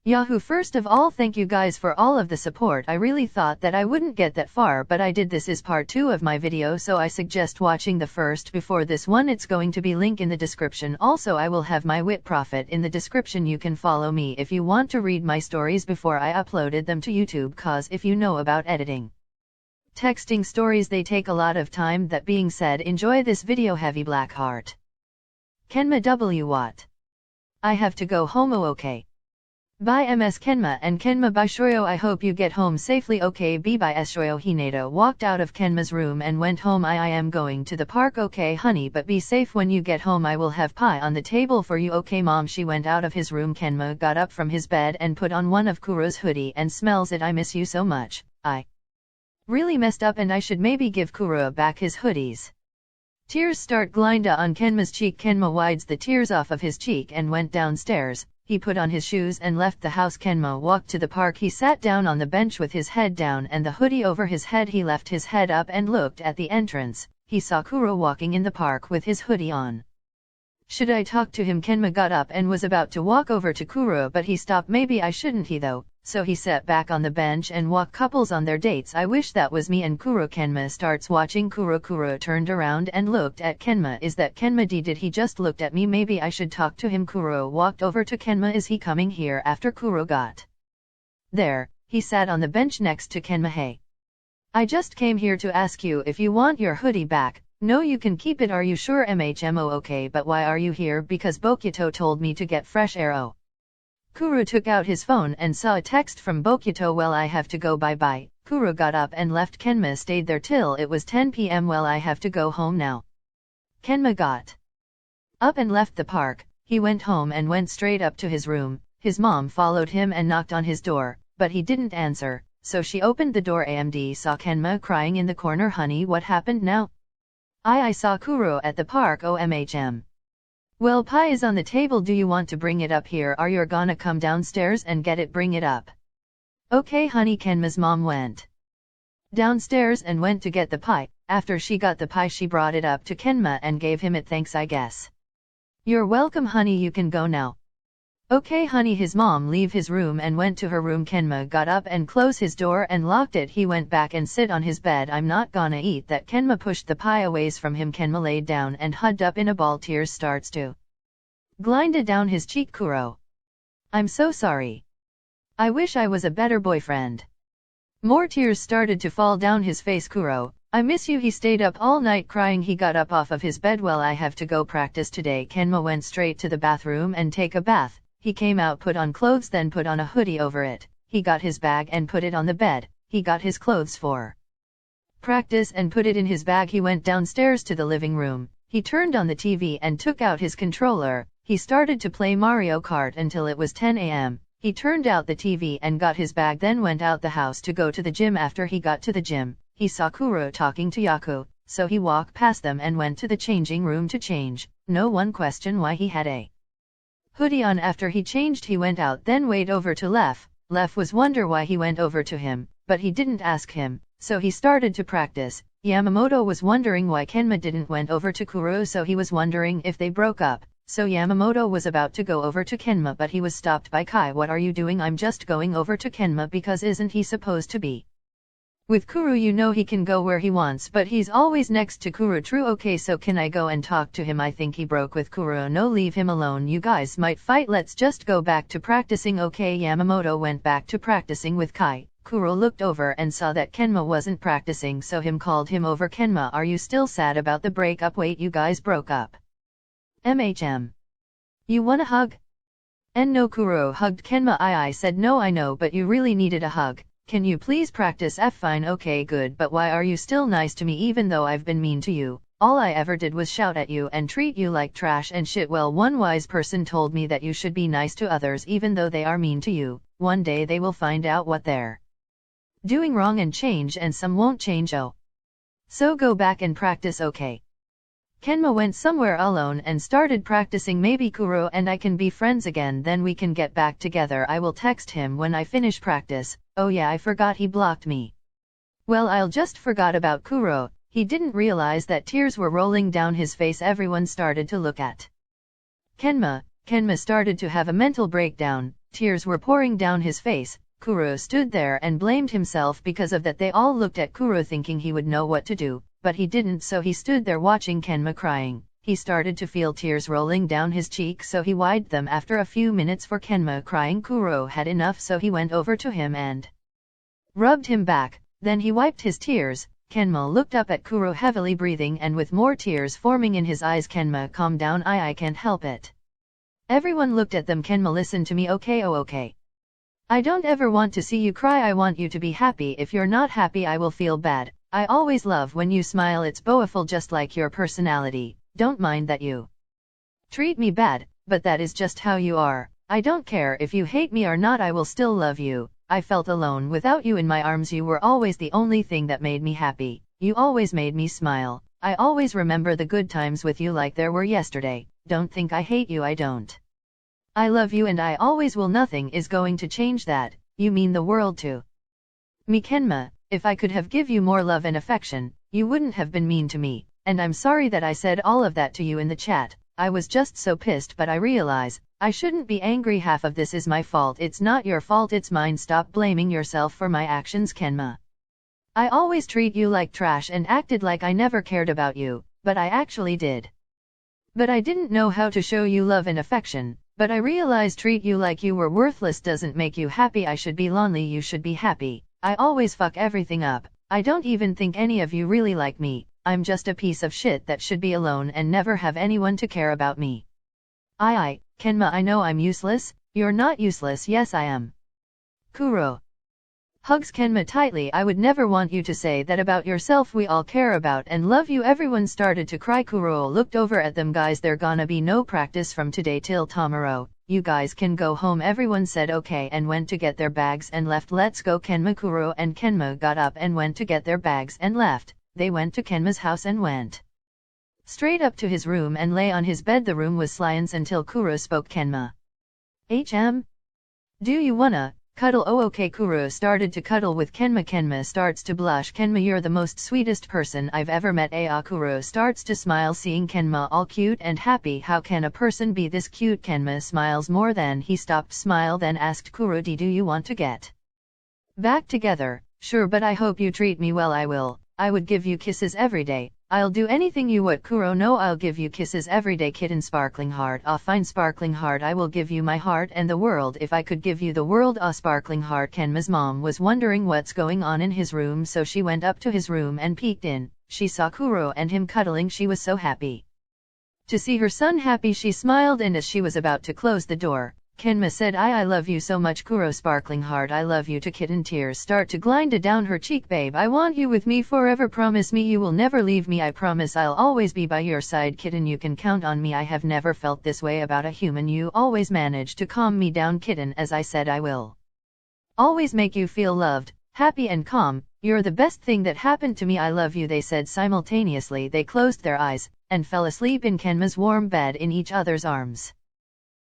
Yahoo! First of all, thank you guys for all of the support. I really thought that I wouldn't get that far, but I did. This is part 2 of my video, so I suggest watching the first before this one. It's going to be link in the description. Also, I will have my wit profit in the description. You can follow me if you want to read my stories before I uploaded them to YouTube, cause if you know about editing texting stories, they take a lot of time. That being said, enjoy this video. Heavy black heart. Kenma W. What? I have to go home. Oh, okay. Bye ms Kenma and Kenma bye Shoyo. I hope you get home safely. Okay b bye Shoyo. Hinata walked out of Kenma's room and went home. I am going to the park. Okay honey, but be safe when you get home. I will have pie on the table for you. Okay mom. She went out of his room. Kenma got up from his bed and put on one of Kuroo's hoodie and smells it. I miss you so much. I really messed up and I should maybe give Kuroo back his hoodies. Tears start glinda on Kenma's cheek. Kenma wides the tears off of his cheek and went downstairs. He put on his shoes and left the house. Kenma walked to the park. He sat down on the bench with his head down and the hoodie over his head. He left his head up and looked at the entrance. He saw Kuroo walking in the park with his hoodie on. Should I talk to him? Kenma got up and was about to walk over to Kuroo, but he stopped. Maybe I shouldn't he though. So he sat back on the bench and walked couples on their dates. I wish that was me and Kuroo. Kenma starts watching Kuroo. Kuroo turned around and looked at Kenma. Is that Kenma? Did he just looked at me? Maybe I should talk to him. Kuroo walked over to Kenma. Is he coming here? After Kuroo got there, he sat on the bench next to Kenma. Hey, I just came here to ask you if you want your hoodie back. No, you can keep it. Are you sure? MHMO. Okay, but why are you here? Because Bokuto told me to get fresh air. Oh. Kuroo took out his phone and saw a text from Bokuto. Well, I have to go. Bye bye. Kuroo got up and left. Kenma stayed there till it was 10 p.m. Well, I have to go home now. Kenma got up and left the park. He went home and went straight up to his room. His mom followed him and knocked on his door, but he didn't answer, so she opened the door. AMD saw Kenma crying in the corner. Honey, what happened now? I saw Kuroo at the park. OMHM. Well, pie is on the table. Do you want to bring it up here? Are you gonna come downstairs and get it? Bring it up. Okay honey. Kenma's mom went downstairs and went to get the pie. After she got the pie, she brought it up to Kenma and gave him it. Thanks, I guess. You're welcome honey, you can go now. Okay honey. His mom leave his room and went to her room. Kenma got up and closed his door and locked it. He went back and sit on his bed. I'm not gonna eat that. Kenma pushed the pie away from him. Kenma laid down and hugged up in a ball. Tears starts to glinda down his cheek. Kuroo, I'm so sorry. I wish I was a better boyfriend. More tears started to fall down his face. Kuroo, I miss you. He stayed up all night crying. He got up off of his bed. Well, I have to go practice today. Kenma went straight to the bathroom and take a bath. He came out, put on clothes, then put on a hoodie over it. He got his bag and put it on the bed. He got his clothes for practice and put it in his bag. He went downstairs to the living room. He turned on the TV and took out his controller. He started to play Mario Kart until it was 10 a.m. He turned out the TV and got his bag, then went out the house to go to the gym. After he got to the gym, he saw Kuroo talking to Yaku, so he walked past them and went to the changing room to change. No one questioned why he had a hoodie on. After he changed, he went out, then went over to Lef. Lef was wonder why he went over to him, but he didn't ask him, so he started to practice. Yamamoto was wondering why Kenma didn't went over to Kuroo, so he was wondering if they broke up. So Yamamoto was about to go over to Kenma, but he was stopped by Kai. What are you doing? I'm just going over to Kenma because isn't he supposed to be with Kuroo? You know he can go where he wants, but he's always next to Kuroo. True. Okay, so can I go and talk to him? I think he broke with Kuroo. No, leave him alone. You guys might fight. Let's just go back to practicing. Okay. Yamamoto went back to practicing with Kai. Kuroo looked over and saw that Kenma wasn't practicing, so him called him over. Kenma, are you still sad about the breakup? Wait, you guys broke up? MHM. You want a hug? And no. Kuroo hugged Kenma. I said no, I know, but you really needed a hug. Can you please practice? Fine. Okay, good, but why are you still nice to me even though I've been mean to you? All I ever did was shout at you and treat you like trash and shit. Well, one wise person told me that you should be nice to others even though they are mean to you. One day they will find out what they're doing wrong and change, and some won't change. Oh. So go back and practice, okay? Kenma went somewhere alone and started practicing. Maybe Kuroo and I can be friends again, then we can get back together. I will text him when I finish practice. Oh yeah, I forgot he blocked me. Well, I'll just forgot about Kuroo. He didn't realize that tears were rolling down his face. Everyone started to look at Kenma. Kenma started to have a mental breakdown. tears were pouring down his face. Kuroo stood there and blamed himself because of that. They all looked at Kuroo thinking he would know what to do, but he didn't, so he stood there watching Kenma crying. He started to feel tears rolling down his cheek, so he wiped them. After a few minutes for Kenma crying, Kuroo had enough, so he went over to him and rubbed him back. Then he wiped his tears. Kenma looked up at Kuroo heavily breathing and with more tears forming in his eyes. Kenma, calm down. I can't help it. Everyone looked at them. Kenma, listen to me, okay? Oh, okay. I don't ever want to see you cry. I want you to be happy. If you're not happy, I will feel bad. I always love when you smile. It's beautiful, just like your personality. Don't mind that you treat me bad, but that is just how you are. I don't care if you hate me or not, I will still love you. I felt alone without you in my arms. You were always the only thing that made me happy. You always made me smile. I always remember the good times with you like there were yesterday. Don't think I hate you, I don't. I love you and I always will. Nothing is going to change that. You mean the world to me, Kenma. If I could have give you more love and affection, you wouldn't have been mean to me. And I'm sorry that I said all of that to you in the chat. I was just so pissed, but I realize I shouldn't be angry. Half of this is my fault. It's not your fault, it's mine. Stop blaming yourself for my actions, Kenma. I always treat you like trash and acted like I never cared about you, but I actually did. But I didn't know how to show you love and affection. But I realized treat you like you were worthless doesn't make you happy. I should be lonely, you should be happy. I always fuck everything up. I don't even think any of you really like me. I'm just a piece of shit that should be alone and never have anyone to care about me. Kenma, I know I'm useless. You're not useless. Yes, I am. Kuroo hugs Kenma tightly. I would never want you to say that about yourself. We all care about and love you. Everyone started to cry. Kuroo looked over at them. Guys, there gonna be no practice from today till tomorrow. You guys can go home. Everyone said okay and went to get their bags and left. Let's go, Kenma. Kuroo and Kenma got up and went to get their bags and left. They went to Kenma's house and went straight up to his room and lay on his bed. The room was silent until Kuroo spoke. Kenma, do you wanna cuddle? Oh, okay. Kuroo started to cuddle with Kenma. Kenma starts to blush. Kenma, you're the most sweetest person I've ever met. Kuroo starts to smile seeing Kenma all cute and happy. How can a person be this cute? Kenma smiles more. Than he stopped smile, then asked Kuroo, do you want to get back together? Sure, but I hope you treat me well. I will. I would give you kisses every day. I'll do anything you want. Kuroo, no, I'll give you kisses every day. Kitten, sparkling heart. Ah, fine, sparkling heart. I will give you my heart and the world if I could give you the world. Ah, sparkling heart. Kenma's mom was wondering what's going on in his room, so she went up to his room and peeked in. She saw Kuroo and him cuddling. She was so happy to see her son happy. She smiled, and as she was about to close the door, Kenma said, I love you so much. Kuroo, sparkling heart, I love you too. Kitten, tears start to glide down her cheek. Babe, I want you with me forever. Promise me you will never leave me. I promise I'll always be by your side. Kitten, you can count on me. I have never felt this way about a human. You always manage to calm me down. Kitten, as I said, I will always make you feel loved, happy and calm. You're the best thing that happened to me. I love you, they said simultaneously. They closed their eyes and fell asleep in Kenma's warm bed in each other's arms.